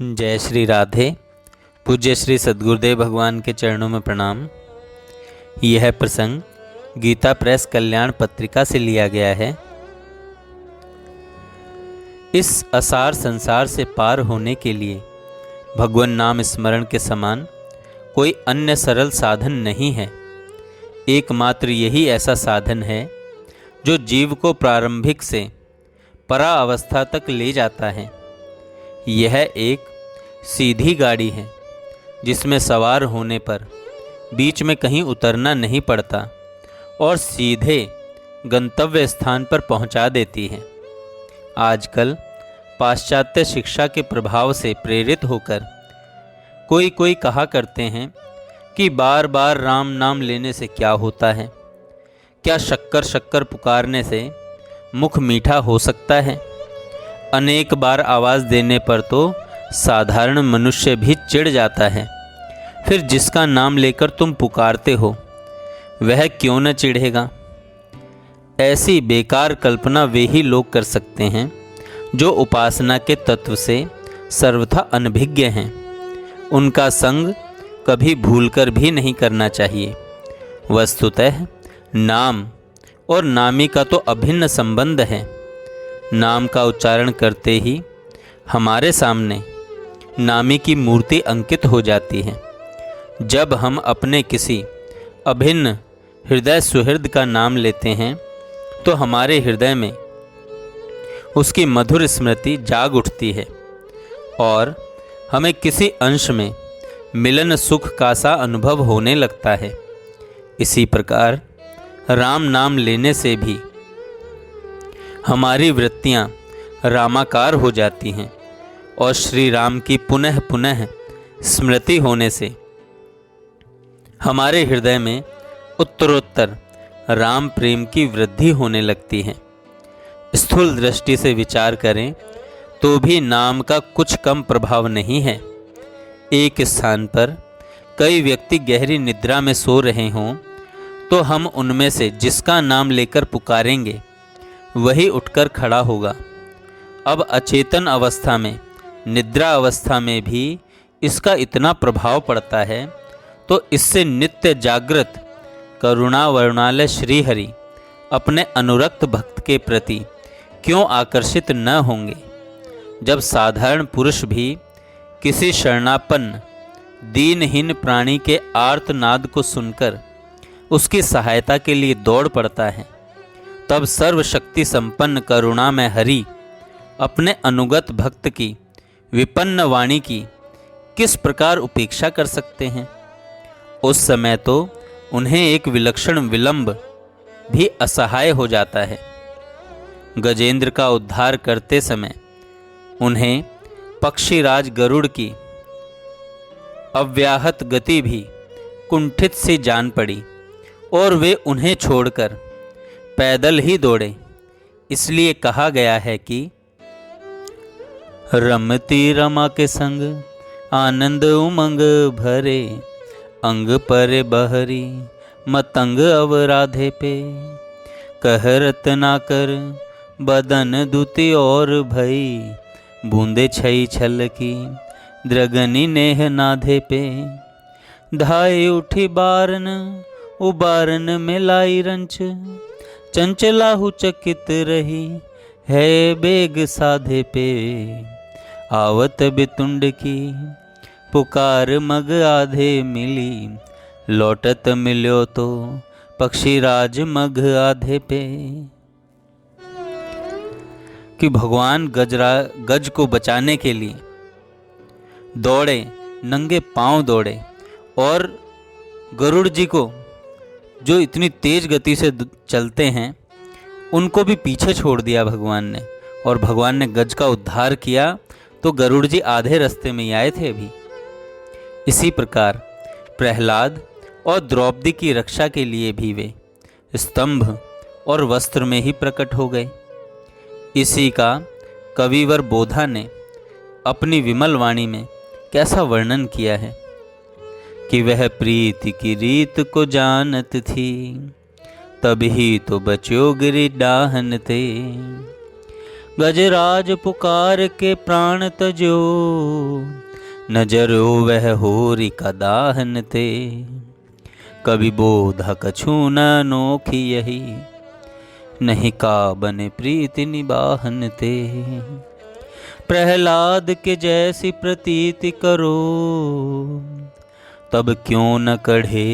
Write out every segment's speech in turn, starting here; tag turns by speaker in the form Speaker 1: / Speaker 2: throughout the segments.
Speaker 1: जय श्री राधे। पूज्य श्री सद्गुरुदेव भगवान के चरणों में प्रणाम। यह प्रसंग गीता प्रेस कल्याण पत्रिका से लिया गया है। इस असार संसार से पार होने के लिए भगवान नाम स्मरण के समान कोई अन्य सरल साधन नहीं है। एकमात्र यही ऐसा साधन है जो जीव को प्रारंभिक से परा अवस्था तक ले जाता है। यह एक सीधी गाड़ी है जिसमें सवार होने पर बीच में कहीं उतरना नहीं पड़ता और सीधे गंतव्य स्थान पर पहुंचा देती है। आजकल पाश्चात्य शिक्षा के प्रभाव से प्रेरित होकर कोई कहा करते हैं कि बार बार राम नाम लेने से क्या होता है, क्या शक्कर शक्कर पुकारने से मुख मीठा हो सकता है। अनेक बार आवाज़ देने पर तो साधारण मनुष्य भी चिढ़ जाता है, फिर जिसका नाम लेकर तुम पुकारते हो वह क्यों न चिढ़ेगा। ऐसी बेकार कल्पना वे ही लोग कर सकते हैं जो उपासना के तत्व से सर्वथा अनभिज्ञ हैं। उनका संग कभी भूलकर भी नहीं करना चाहिए। वस्तुतः नाम और नामी का तो अभिन्न संबंध है। नाम का उच्चारण करते ही हमारे सामने नामी की मूर्ति अंकित हो जाती है। जब हम अपने किसी अभिन्न हृदय सुहृद का नाम लेते हैं तो हमारे हृदय में उसकी मधुर स्मृति जाग उठती है और हमें किसी अंश में मिलन सुख का सा अनुभव होने लगता है। इसी प्रकार राम नाम लेने से भी हमारी वृत्तियां रामाकार हो जाती हैं और श्री राम की पुनः पुनः स्मृति होने से हमारे हृदय में उत्तरोत्तर राम प्रेम की वृद्धि होने लगती है। स्थूल दृष्टि से विचार करें तो भी नाम का कुछ कम प्रभाव नहीं है। एक स्थान पर कई व्यक्ति गहरी निद्रा में सो रहे हों तो हम उनमें से जिसका नाम लेकर पुकारेंगे वही उठकर खड़ा होगा। अब अचेतन अवस्था में, निद्रा अवस्था में भी इसका इतना प्रभाव पड़ता है तो इससे नित्य जागृत करुणा वर्णालय श्रीहरि अपने अनुरक्त भक्त के प्रति क्यों आकर्षित न होंगे। जब साधारण पुरुष भी किसी शरणापन्न दीनहीन प्राणी के आर्तनाद को सुनकर उसकी सहायता के लिए दौड़ पड़ता है, तब सर्वशक्ति संपन्न करुणा में हरि अपने अनुगत भक्त की विपन्न वाणी की किस प्रकार उपेक्षा कर सकते हैं। उस समय तो उन्हें एक विलक्षण विलंब भी असहाय हो जाता है। गजेंद्र का उद्धार करते समय उन्हें पक्षीराज गरुड़ की अव्याहत गति भी कुंठित सी जान पड़ी और वे उन्हें छोड़कर पैदल ही दौड़े। इसलिए कहा गया है कि रमती रमा के संग आनंद उमंग भरे, अंग परे बहरी मतंग अवराधे पे, कहरत ना कर बदन दुति और भई, बूंदे छई छल की द्रगनी नेह नाधे पे, धाए उठी बारन उबारन में लाई रंच, चंचलाहु चकित रही है बेग साधे पे, आवत बितुंड की पुकार मग आधे मिली, लौटत मिल्यो तो पक्षीराज मग आधे पे। कि भगवान गज को बचाने के लिए दौड़े, नंगे पांव दौड़े और गरुड़ जी को जो इतनी तेज गति से चलते हैं उनको भी पीछे छोड़ दिया भगवान ने, और भगवान ने गज का उद्धार किया तो गरुड़ जी आधे रास्ते में ही आए थे अभी। इसी प्रकार प्रहलाद और द्रौपदी की रक्षा के लिए भी वे स्तंभ और वस्त्र में ही प्रकट हो गए। इसी का कविवर बोधा ने अपनी विमल वाणी में कैसा वर्णन किया है कि वह प्रीति की रीत को जानत थी, तभी तो बच्यो गिरि डाहन ते, गजराज पुकार के प्राण तजो, नजरो वह होरी का दाहन ते। कवि बोधा कछु न नोखी यही, नहीं का बने प्रीति निबाहन ते। प्रहलाद के जैसी प्रतीति करो, तब क्यों न कढ़े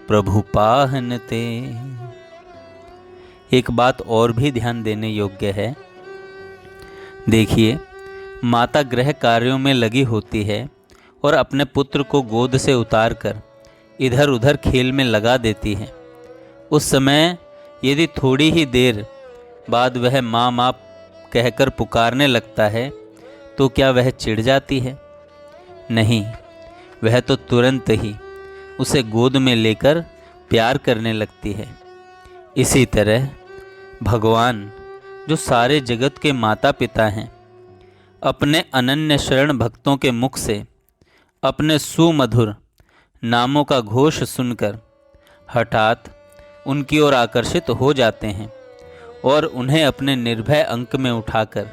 Speaker 1: प्रभु पाहन ते। एक बात और भी ध्यान देने योग्य है। देखिए, माता गृह कार्यों में लगी होती है और अपने पुत्र को गोद से उतारकर इधर उधर खेल में लगा देती है। उस समय यदि थोड़ी ही देर बाद वह माँ माँ कहकर पुकारने लगता है तो क्या वह चिढ़ जाती है? नहीं, वह तो तुरंत ही उसे गोद में लेकर प्यार करने लगती है। इसी तरह भगवान, जो सारे जगत के माता पिता हैं, अपने अनन्य शरण भक्तों के मुख से अपने सुमधुर नामों का घोष सुनकर हठात उनकी ओर आकर्षित हो जाते हैं और उन्हें अपने निर्भय अंक में उठाकर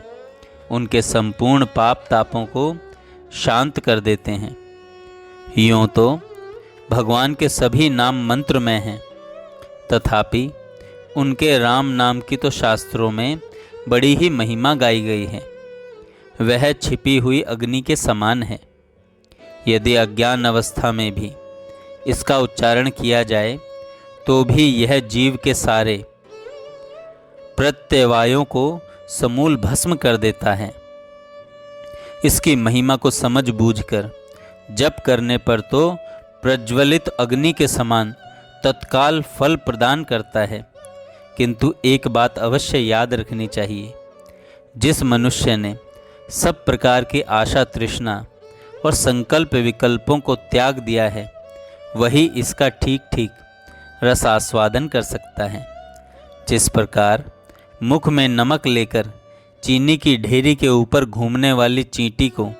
Speaker 1: उनके संपूर्ण पाप तापों को शांत कर देते हैं। यूँ तो भगवान के सभी नाम मंत्र में हैं, तथापि उनके राम नाम की तो शास्त्रों में बड़ी ही महिमा गाई गई है। वह छिपी हुई अग्नि के समान है। यदि अज्ञान अवस्था में भी इसका उच्चारण किया जाए तो भी यह जीव के सारे प्रत्यवायों को समूल भस्म कर देता है। इसकी महिमा को समझ बूझकर जप करने पर तो प्रज्वलित अग्नि के समान तत्काल फल प्रदान करता है। किंतु एक बात अवश्य याद रखनी चाहिए, जिस मनुष्य ने सब प्रकार की आशा तृष्णा और संकल्प विकल्पों को त्याग दिया है, वही इसका ठीक ठीक रसास्वादन कर सकता है। जिस प्रकार मुख में नमक लेकर चीनी की ढेरी के ऊपर घूमने वाली चींटी को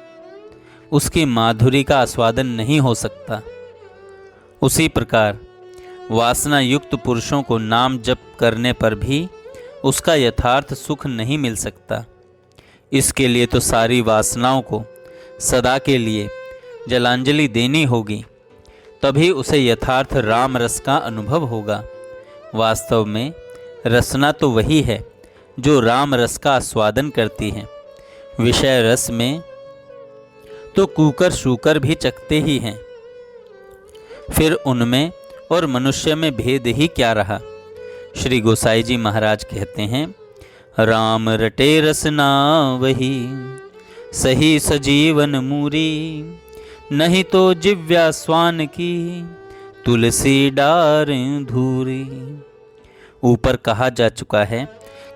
Speaker 1: उसकी माधुरी का आस्वादन नहीं हो सकता, उसी प्रकार वासना युक्त पुरुषों को नाम जप करने पर भी उसका यथार्थ सुख नहीं मिल सकता। इसके लिए तो सारी वासनाओं को सदा के लिए जलांजलि देनी होगी, तभी उसे यथार्थ राम रस का अनुभव होगा। वास्तव में रसना तो वही है जो राम रस का आस्वादन करती है। विषय रस में तो कूकर शूकर भी चखते ही हैं, फिर उनमें और मनुष्य में भेद ही क्या रहा। श्री गोसाई जी महाराज कहते हैं, राम रटे रसना वही, सही सजीवन मूरी, नहीं तो जिव्या स्वान की, तुलसी डार धूरी। ऊपर कहा जा चुका है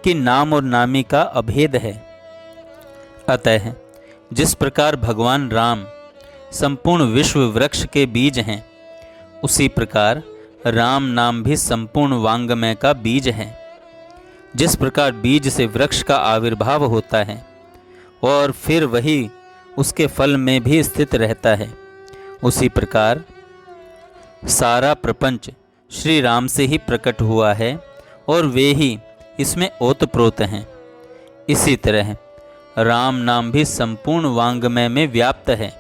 Speaker 1: कि नाम और नामी का अभेद है। अतः जिस प्रकार भगवान राम संपूर्ण विश्व वृक्ष के बीज हैं, उसी प्रकार राम नाम भी संपूर्ण वांगमय का बीज है। जिस प्रकार बीज से वृक्ष का आविर्भाव होता है और फिर वही उसके फल में भी स्थित रहता है, उसी प्रकार सारा प्रपंच श्री राम से ही प्रकट हुआ है और वे ही इसमें ओतप्रोत हैं। इसी तरह राम नाम भी संपूर्ण वांगमय में व्याप्त है।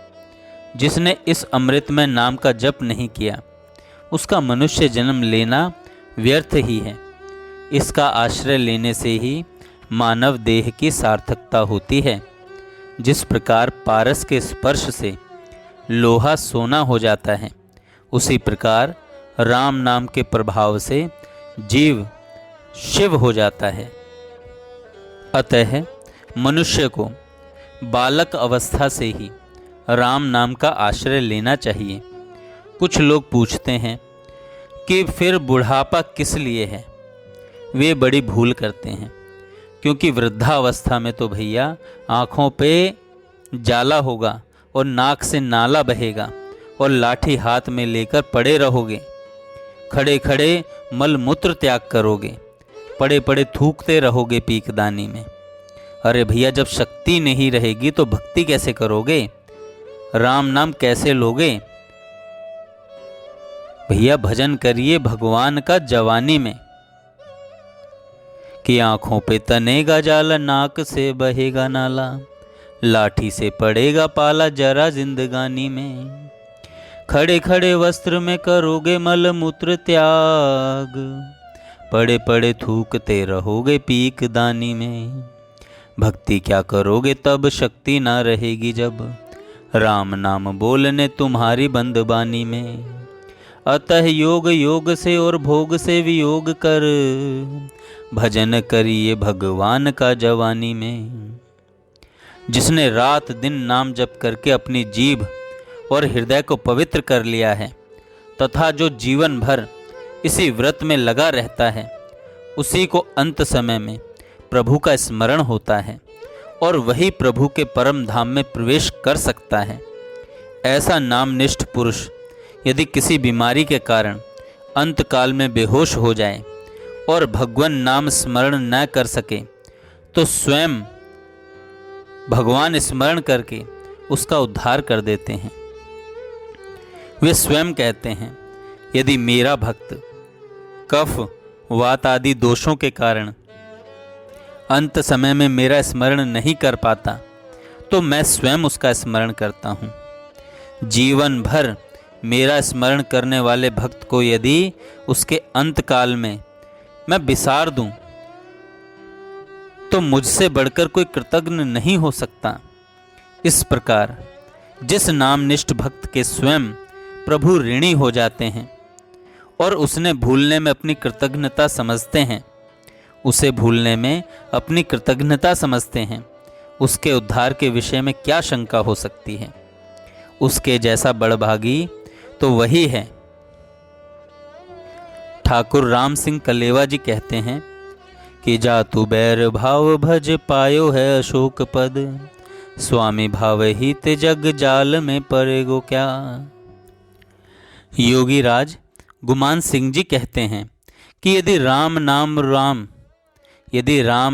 Speaker 1: जिसने इस अमृतमय नाम का जप नहीं किया, उसका मनुष्य जन्म लेना व्यर्थ ही है। इसका आश्रय लेने से ही मानव देह की सार्थकता होती है। जिस प्रकार पारस के स्पर्श से लोहा सोना हो जाता है, उसी प्रकार राम नाम के प्रभाव से जीव शिव हो जाता है। अतः मनुष्य को बालक अवस्था से ही राम नाम का आश्रय लेना चाहिए। कुछ लोग पूछते हैं कि फिर बुढ़ापा किस लिए है? वे बड़ी भूल करते हैं, क्योंकि वृद्धावस्था में तो भैया आँखों पे जाला होगा और नाक से नाला बहेगा और लाठी हाथ में लेकर पड़े रहोगे। खड़े खड़े मल मूत्र त्याग करोगे, पड़े पड़े थूकते रहोगे पीकदानी में। अरे भैया, जब शक्ति नहीं रहेगी तो भक्ति कैसे करोगे? राम नाम कैसे लोगे? भैया भजन करिए भगवान का जवानी में। कि आँखों पे तनेगा जाला, नाक से बहेगा नाला, लाठी से पड़ेगा पाला जरा जिंदगानी में, खड़े खड़े वस्त्र में करोगे मल मूत्र त्याग, पड़े पड़े थूकते रहोगे पीक दानी में, भक्ति क्या करोगे तब शक्ति ना रहेगी जब, राम नाम बोलने तुम्हारी बंदबानी में, अतः योग योग से और भोग से वियोग कर, भजन करिए भगवान का जवानी में। जिसने रात दिन नाम जप करके अपनी जीभ और हृदय को पवित्र कर लिया है तथा जो जीवन भर इसी व्रत में लगा रहता है, उसी को अंत समय में प्रभु का स्मरण होता है और वही प्रभु के परम धाम में प्रवेश कर सकता है। ऐसा नामनिष्ठ पुरुष यदि किसी बीमारी के कारण अंत काल में बेहोश हो जाए और भगवान नाम स्मरण न कर सके, तो स्वयं भगवान स्मरण करके उसका उद्धार कर देते हैं। वे स्वयं कहते हैं, यदि मेरा भक्त कफ वात आदि दोषों के कारण अंत समय में मेरा स्मरण नहीं कर पाता, तो मैं स्वयं उसका स्मरण करता हूँ। जीवन भर मेरा स्मरण करने वाले भक्त को यदि उसके अंत काल में मैं बिसार दूं, तो मुझसे बढ़कर कोई कृतज्ञ नहीं हो सकता। इस प्रकार जिस नामनिष्ठ भक्त के स्वयं प्रभु ऋणी हो जाते हैं और उसने भूलने में अपनी कृतज्ञता समझते हैं, उसे भूलने में अपनी कृतज्ञता समझते हैं, उसके उद्धार के विषय में क्या शंका हो सकती है। उसके जैसा बड़भागी तो वही है। ठाकुर राम सिंह कलेवा जी कहते हैं कि जातु बैर भाव भज पायो है अशोक पद, स्वामी भाव ही ते जग जाल में पड़ेगो क्या। योगी राज गुमान सिंह जी कहते हैं कि यदि राम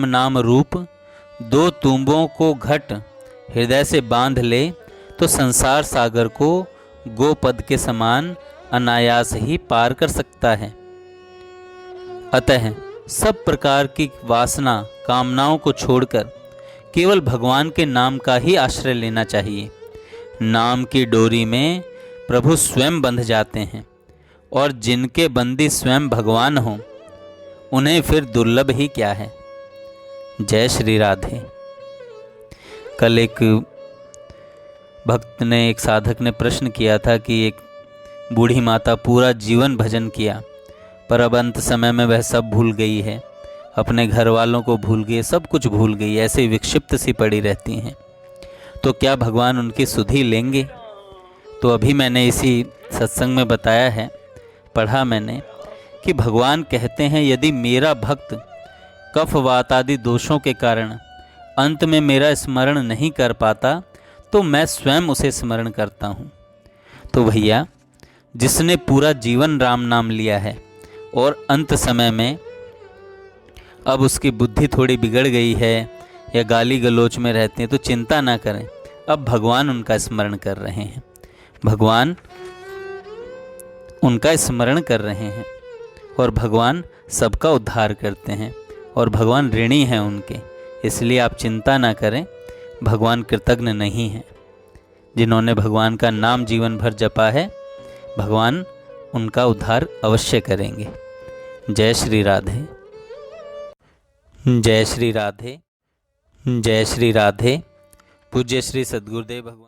Speaker 1: नाम रूप दो तुंबों को घट हृदय से बांध ले, तो संसार सागर को गोपद के समान अनायास ही पार कर सकता है। अतः सब प्रकार की वासना कामनाओं को छोड़कर केवल भगवान के नाम का ही आश्रय लेना चाहिए। नाम की डोरी में प्रभु स्वयं बंध जाते हैं और जिनके बंदी स्वयं भगवान हों, उन्हें फिर दुर्लभ ही क्या है। जय श्री राधे। कल एक भक्त ने, एक साधक ने प्रश्न किया था कि एक बूढ़ी माता पूरा जीवन भजन किया, पर अब अंत समय में वह सब भूल गई है, अपने घर वालों को भूल गई, सब कुछ भूल गई, ऐसे विक्षिप्त सी पड़ी रहती हैं, तो क्या भगवान उनकी सुधि लेंगे। तो अभी मैंने इसी सत्संग में बताया है, पढ़ा मैंने कि भगवान कहते हैं, यदि मेरा भक्त कफ वात आदि दोषों के कारण अंत में मेरा स्मरण नहीं कर पाता, तो मैं स्वयं उसे स्मरण करता हूँ। तो भैया, जिसने पूरा जीवन राम नाम लिया है और अंत समय में अब उसकी बुद्धि थोड़ी बिगड़ गई है या गाली गलोच में रहते हैं, तो चिंता ना करें, अब भगवान उनका स्मरण कर रहे हैं, भगवान उनका स्मरण कर रहे हैं और भगवान सबका उद्धार करते हैं और भगवान ऋणी हैं उनके। इसलिए आप चिंता ना करें, भगवान कृतज्ञ नहीं हैं। जिन्होंने भगवान का नाम जीवन भर जपा है, भगवान उनका उद्धार अवश्य करेंगे। जय श्री राधे। जय श्री राधे। जय श्री राधे। पूज्य श्री सद्गुरुदेव भगवान